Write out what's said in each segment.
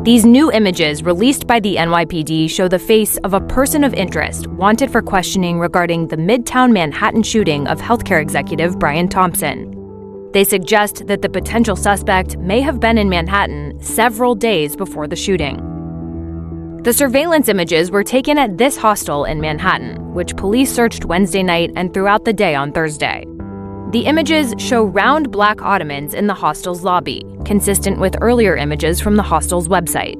These new images released by the NYPD show the face of a person of interest wanted for questioning regarding the Midtown Manhattan shooting of healthcare executive Brian Thompson. They suggest that the potential suspect may have been in Manhattan several days before the shooting. The surveillance images were taken at this hostel in Manhattan, which police searched Wednesday night and throughout the day on Thursday. The images show round black ottomans in the hostel's lobby, consistent with earlier images from the hostel's website.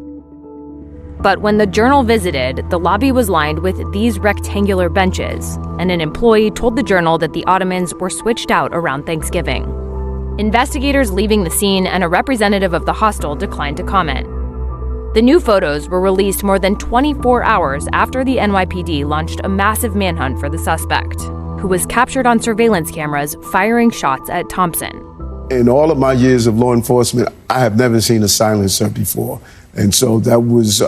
But when the Journal visited, the lobby was lined with these rectangular benches, and an employee told the Journal that the ottomans were switched out around Thanksgiving. Investigators leaving the scene and a representative of the hostel declined to comment. The new photos were released more than 24 hours after the NYPD launched a massive manhunt for the suspect, who was captured on surveillance cameras firing shots at Thompson. In all of my years of law enforcement, I have never seen a silencer before. And so that was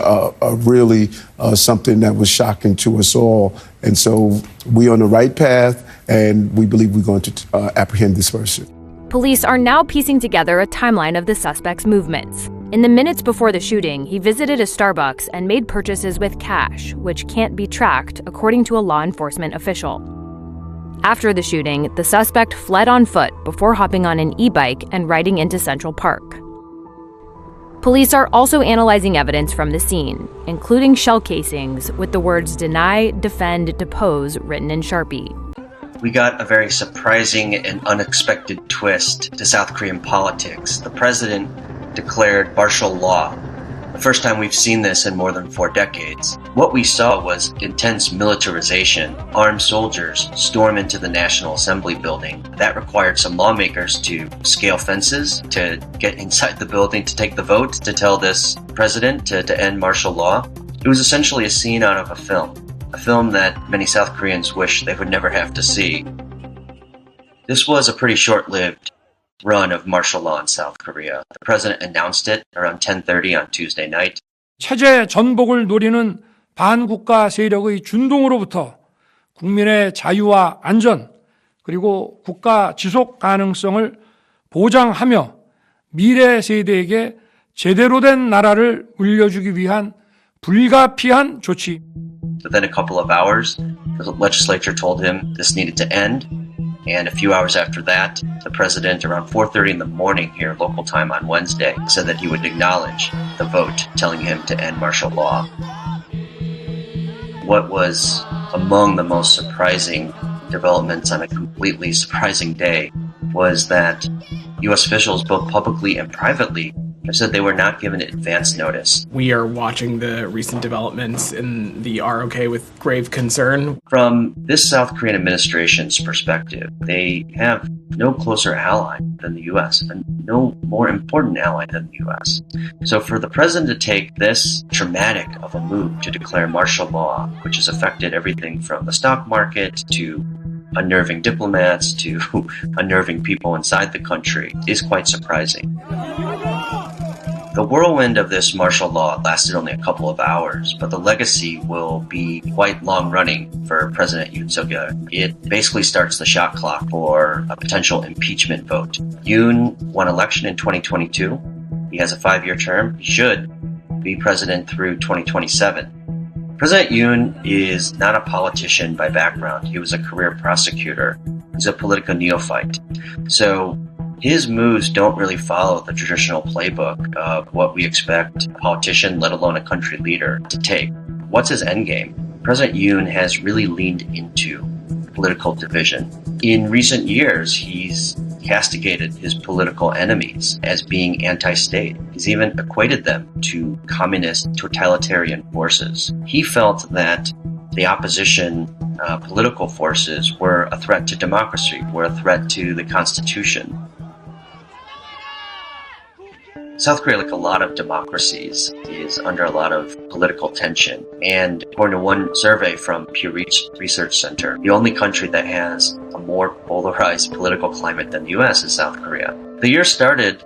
really something that was shocking to us all. And so we're on the right path, and we believe we're going to apprehend this person. Police are now piecing together a timeline of the suspect's movements. In the minutes before the shooting, he visited a Starbucks and made purchases with cash, which can't be tracked, according to a law enforcement official. After the shooting, the suspect fled on foot before hopping on an e-bike and riding into Central Park. Police are also analyzing evidence from the scene, including shell casings with the words "deny, defend, depose" written in Sharpie. We got a very surprising and unexpected twist to South Korean politics. The president declared martial law. The first time we've seen this in more than 4 decades. What we saw was intense militarization. Armed soldiers storm into the National Assembly building. That required some lawmakers to scale fences, to get inside the building, to take the vote, to tell this president to end martial law. It was essentially a scene out of a film that many South Koreans wish they would never have to see. This was a pretty short-lived run of martial law in South Korea. The president announced it around 10:30 on Tuesday night. 체제 전복을 노리는 반국가 세력의 준동으로부터 국민의 자유와 안전 그리고 국가 지속 가능성을 보장하며 미래 세대에게 제대로 된 나라를 물려주기 위한 불가피한 조치. Within a couple of hours, the legislature told him this needed to end. And a few hours after that, the president, around 4:30 in the morning here, local time on Wednesday, said that he would acknowledge the vote telling him to end martial law. What was among the most surprising developments on a completely surprising day was that U.S. officials, both publicly and privately, have said they were not given advance notice. We are watching the recent developments in the ROK with grave concern. From this South Korean administration's perspective, they have no closer ally than the U.S. and no more important ally than the U.S. So for the president to take this dramatic of a move to declare martial law, which has affected everything from the stock market to unnerving diplomats to unnerving people inside the country, is quite surprising. The whirlwind of this martial law lasted only a couple of hours, but the legacy will be quite long-running for President Yoon Suk Yeol. It basically starts the shot clock for a potential impeachment vote. Yoon won election in 2022. He has a 5-year term. He should be president through 2027. President Yoon is not a politician by background. He was a career prosecutor. He's a political neophyte. So his moves don't really follow the traditional playbook of what we expect a politician, let alone a country leader, to take. What's his endgame? President Yoon has really leaned into political division. In recent years, he's castigated his political enemies as being anti-state. He's even equated them to communist totalitarian forces. He felt that the opposition political forces were a threat to democracy, were a threat to the Constitution. South Korea, like a lot of democracies, is under a lot of political tension. And according to one survey from Pew Research Center, the only country that has a more polarized political climate than the U.S. is South Korea. The year started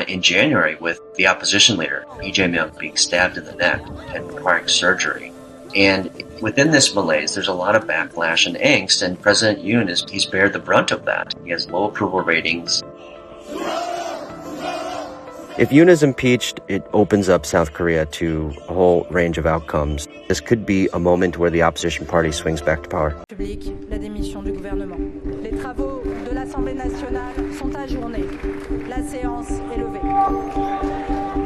in January with the opposition leader, Lee Jae-myung, being stabbed in the neck and requiring surgery. And within this malaise, there's a lot of backlash and angst, and President Yoon he's bared the brunt of that. He has low approval ratings. If Yoon is impeached, it opens up South Korea to a whole range of outcomes. This could be a moment where the opposition party swings back to power. La démission du gouvernement. Les travaux de l'Assemblée nationale sont ajournés. La séance est levée.